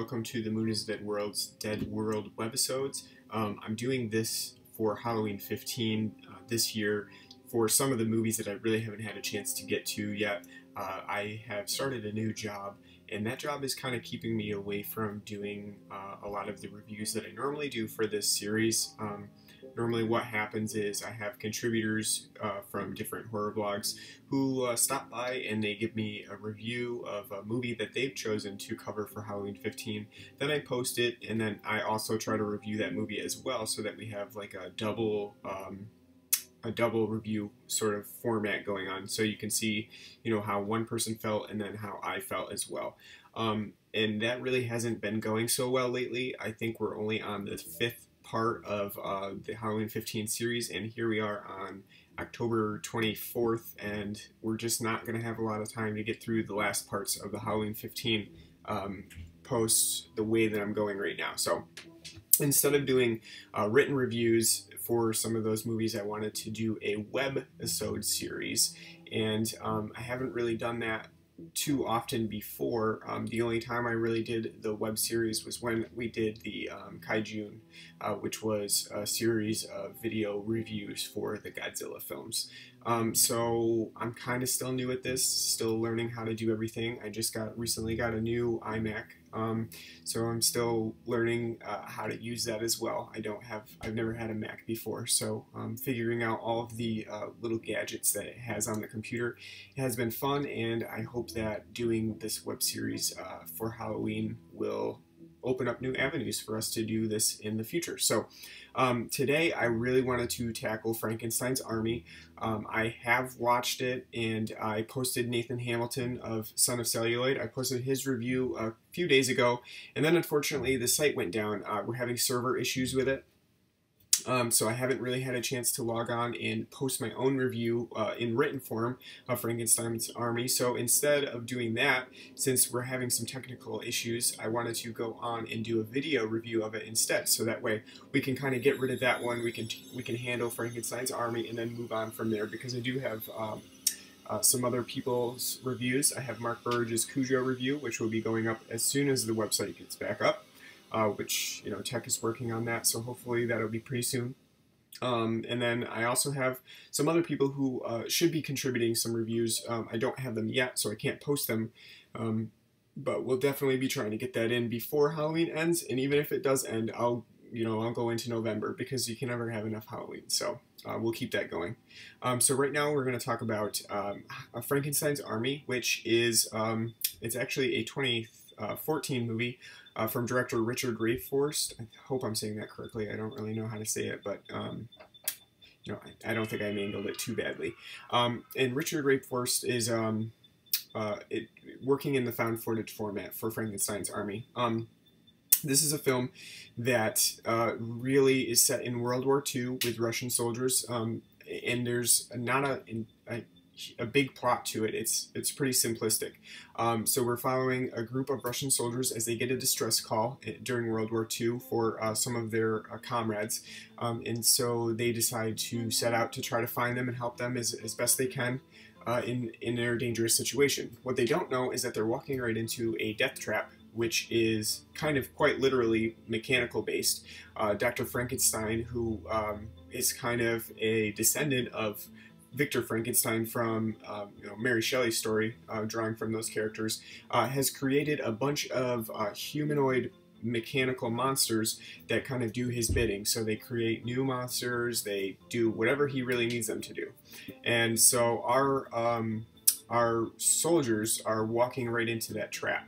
welcome to the Moon is Dead World's Dead World webisodes. I'm doing this for Halloween 15 this year for some of the movies that I really haven't had a chance to get to yet. I have started a new job, and that job is kind of keeping me away from doing a lot of the reviews that I normally do for this series. Normally what happens is I have contributors from different horror blogs who stop by and they give me a review of a movie that they've chosen to cover for Halloween 15. Then I post it, and then I also try to review that movie as well, so that we have like a double review sort of format going on, so you can see, you know, how one person felt and then how I felt as well. And that really hasn't been going so well lately. I think we're only on the 5th part of the Halloween 15 series, and here we are on October 24th, and we're just not going to have a lot of time to get through the last parts of the Halloween 15 posts the way that I'm going right now. So instead of doing written reviews for some of those movies, I wanted to do a webisode series, and I haven't really done that too often before. The only time I really did the web series was when we did the Kaijun, which was a series of video reviews for the Godzilla films. So I'm kind of still new at this, still learning how to do everything. I just recently got a new iMac, so I'm still learning how to use that as well. I've never had a Mac before, so figuring out all of the little gadgets that it has on the computer. It has been fun, and I hope that doing this web series for Halloween will open up new avenues for us to do this in the future. So today I really wanted to tackle Frankenstein's Army. I have watched it, and I posted Nathan Hamilton of Son of Celluloid. I posted his review a few days ago, and then unfortunately the site went down. We're having server issues with it. So I haven't really had a chance to log on and post my own review in written form of Frankenstein's Army. So instead of doing that, since we're having some technical issues, I wanted to go on and do a video review of it instead. So that way we can kind of get rid of that one. We can handle Frankenstein's Army and then move on from there, because I do have some other people's reviews. I have Mark Burridge's Cujo review, which will be going up as soon as the website gets back up. Which, you know, tech is working on that, so hopefully that'll be pretty soon. And then I also have some other people who should be contributing some reviews. I don't have them yet, so I can't post them, but we'll definitely be trying to get that in before Halloween ends. And even if it does end, I'll go into November, because you can never have enough Halloween. So we'll keep that going. So right now we're going to talk about Frankenstein's Army, which is it's actually a 2014 movie. From director Richard Raforst. I hope I'm saying that correctly. I don't really know how to say it, but you know, I don't think I mangled it too badly. And Richard Raforst is working in the found footage format for Frankenstein's Army. This is a film that really is set in World War II with Russian soldiers, and there's not a big plot to it. It's pretty simplistic. So we're following a group of Russian soldiers as they get a distress call during World War II for some of their comrades, and so they decide to set out to try to find them and help them as best they can in their dangerous situation. What they don't know is that they're walking right into a death trap, which is kind of quite literally mechanical based. Dr. Frankenstein, who is kind of a descendant of Victor Frankenstein from Mary Shelley's story, drawing from those characters, has created a bunch of humanoid mechanical monsters that kind of do his bidding. So they create new monsters, they do whatever he really needs them to do. And so our soldiers are walking right into that trap.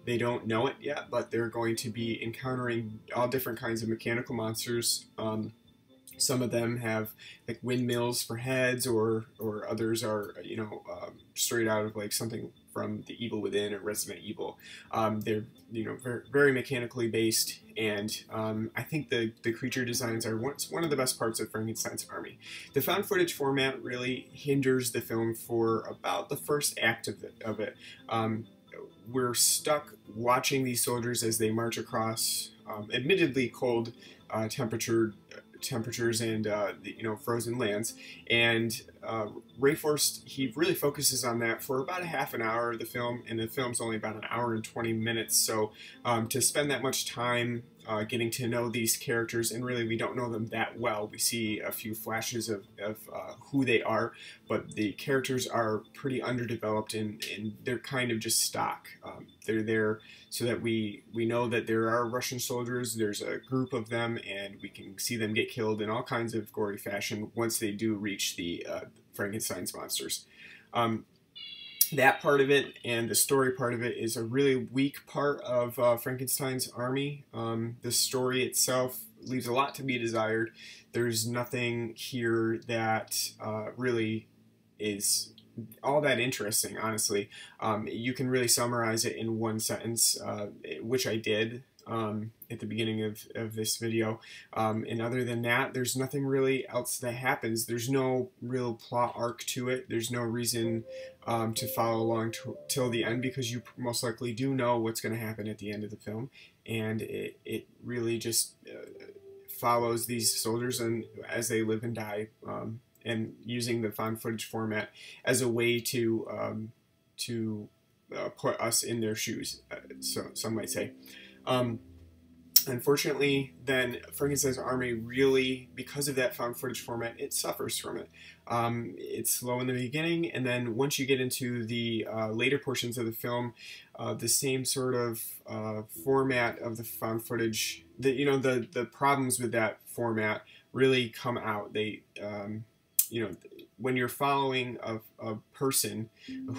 They don't know it yet, but they're going to be encountering all different kinds of mechanical monsters. Some of them have like windmills for heads, or others are, straight out of like something from The Evil Within or Resident Evil. They're, very, very mechanically based, and I think the creature designs are one of the best parts of Frankenstein's Army. The found footage format really hinders the film for about the first act of it. We're stuck watching these soldiers as they march across admittedly cold temperatured temperatures and frozen lands. And Ray Forst, he really focuses on that for about a half an hour of the film, and the film's only about an hour and 20 minutes. So to spend that much time getting to know these characters, and really we don't know them that well. We see a few flashes of who they are, but the characters are pretty underdeveloped, and they're kind of just stock. They're there so that we know that there are Russian soldiers, there's a group of them, and we can see them get killed in all kinds of gory fashion once they do reach the Frankenstein's monsters. That part of it and the story part of it is a really weak part of Frankenstein's army. The story itself leaves a lot to be desired. There's nothing here that really is all that interesting, honestly. You can really summarize it in one sentence, which I did at the beginning of this video. And other than that, there's nothing really else that happens. There's no real plot arc to it. There's no reason to follow along till the end, because you most likely do know what's going to happen at the end of the film. And it really just follows these soldiers and as they live and die, and using the found footage format as a way to put us in their shoes, so some might say. Unfortunately, then Frankenstein's army really, because of that found footage format, it suffers from it. It's slow in the beginning, and then once you get into the later portions of the film, the same sort of format of the found footage, the problems with that format really come out. They when you're following a person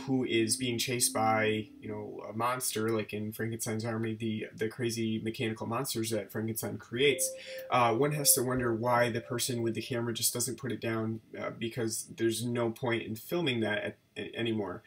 who is being chased by, a monster, like in Frankenstein's army, the crazy mechanical monsters that Frankenstein creates, one has to wonder why the person with the camera just doesn't put it down, because there's no point in filming that anymore.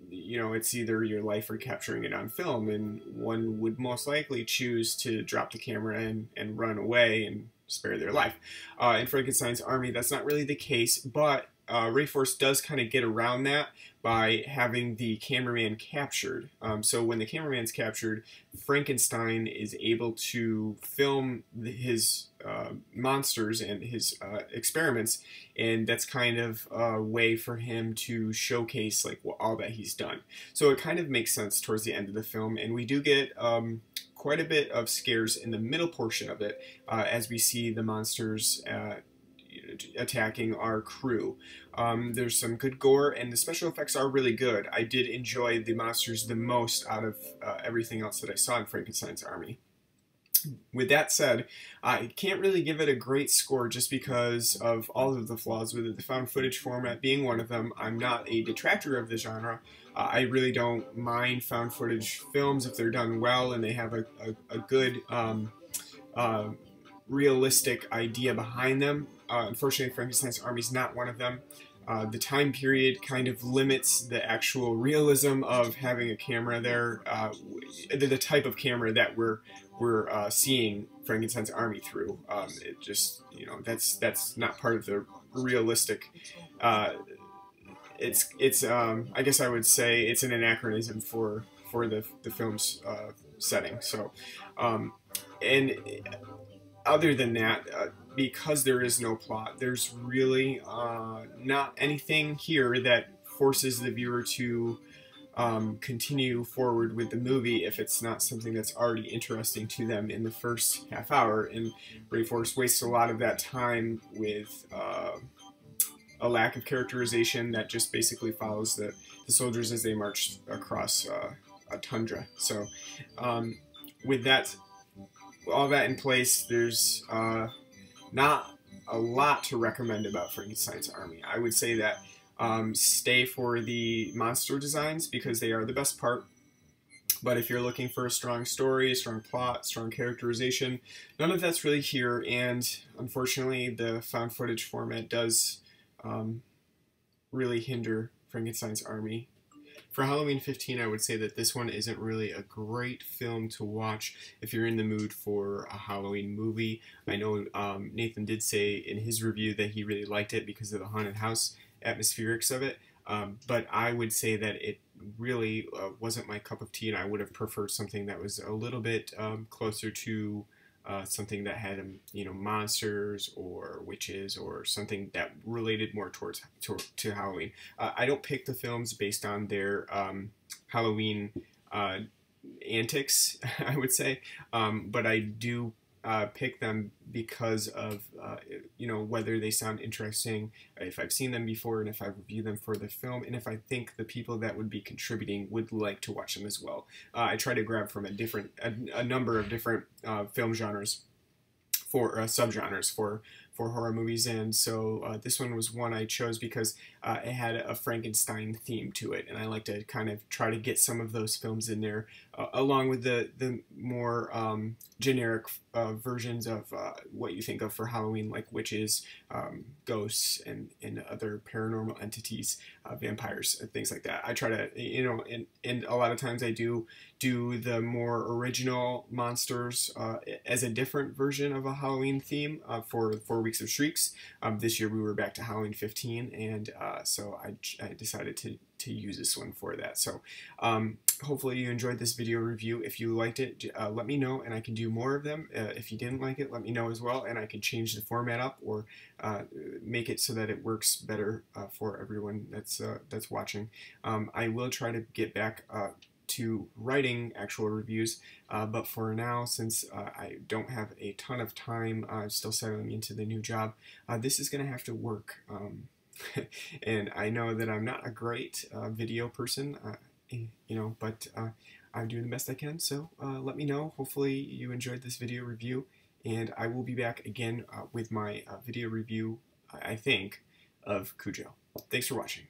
It's either your life or capturing it on film, and one would most likely choose to drop the camera and run away and spare their life. In Frankenstein's army, that's not really the case, but Ray Forst does kind of get around that by having the cameraman captured. So when the cameraman's captured, Frankenstein is able to film his monsters and his experiments, and that's kind of a way for him to showcase all that he's done. So it kind of makes sense towards the end of the film, and we do get quite a bit of scares in the middle portion of it, as we see the monsters attacking our crew. There's some good gore, and the special effects are really good. I did enjoy the monsters the most out of everything else that I saw in Frankenstein's army. With that said, I can't really give it a great score just because of all of the flaws with it, the found footage format being one of them. I'm not a detractor of the genre. I really don't mind found footage films if they're done well and they have a good realistic idea behind them. Unfortunately, Frankenstein's army is not one of them. The time period kind of limits the actual realism of having a camera there, the type of camera that we're seeing Frankenstein's army through. It just, that's not part of the realistic. It's I guess I would say it's an anachronism for the film's setting. So, and other than that, because there is no plot, there's really not anything here that forces the viewer to continue forward with the movie if it's not something that's already interesting to them in the first half hour. And Ray Forst wastes a lot of that time with a lack of characterization that just basically follows the soldiers as they march across a tundra. So with that, all that in place, there's not a lot to recommend about Frankenstein's army. I would say that stay for the monster designs because they are the best part. But if you're looking for a strong story, a strong plot, strong characterization, none of that's really here. And unfortunately, the found footage format does really hinder Frankenstein's army. For Halloween 15, I would say that this one isn't really a great film to watch if you're in the mood for a Halloween movie. I know Nathan did say in his review that he really liked it because of the haunted house atmospherics of it, but I would say that it really wasn't my cup of tea, and I would have preferred something that was a little bit closer to something that had monsters or witches or something that related more to Halloween. I don't pick the films based on their Halloween antics, I would say, but I do pick them because of whether they sound interesting, if I've seen them before, and if I've reviewed them for the film, and if I think the people that would be contributing would like to watch them as well. I try to grab from a number of different film genres for subgenres for horror movies, and so this one was one I chose because it had a Frankenstein theme to it, and I like to kind of try to get some of those films in there, along with the more generic versions of what you think of for Halloween, like witches, ghosts, and other paranormal entities, vampires, and things like that. I try to, and a lot of times I do the more original monsters as a different version of a Halloween theme for 4 Weeks of Shrieks. This year we were back to Halloween 15, and so I decided to use this one for that. So hopefully you enjoyed this video review. If you liked it, let me know, and I can do more of them. If you didn't like it, let me know as well, and I can change the format up or make it so that it works better for everyone that's watching. I will try to get back to writing actual reviews, but for now, since I don't have a ton of time, still settling into the new job, this is going to have to work. And I know that I'm not a great video person, but I'm doing the best I can. So let me know. Hopefully you enjoyed this video review, and I will be back again with my video review, I think, of Cujo. Thanks for watching.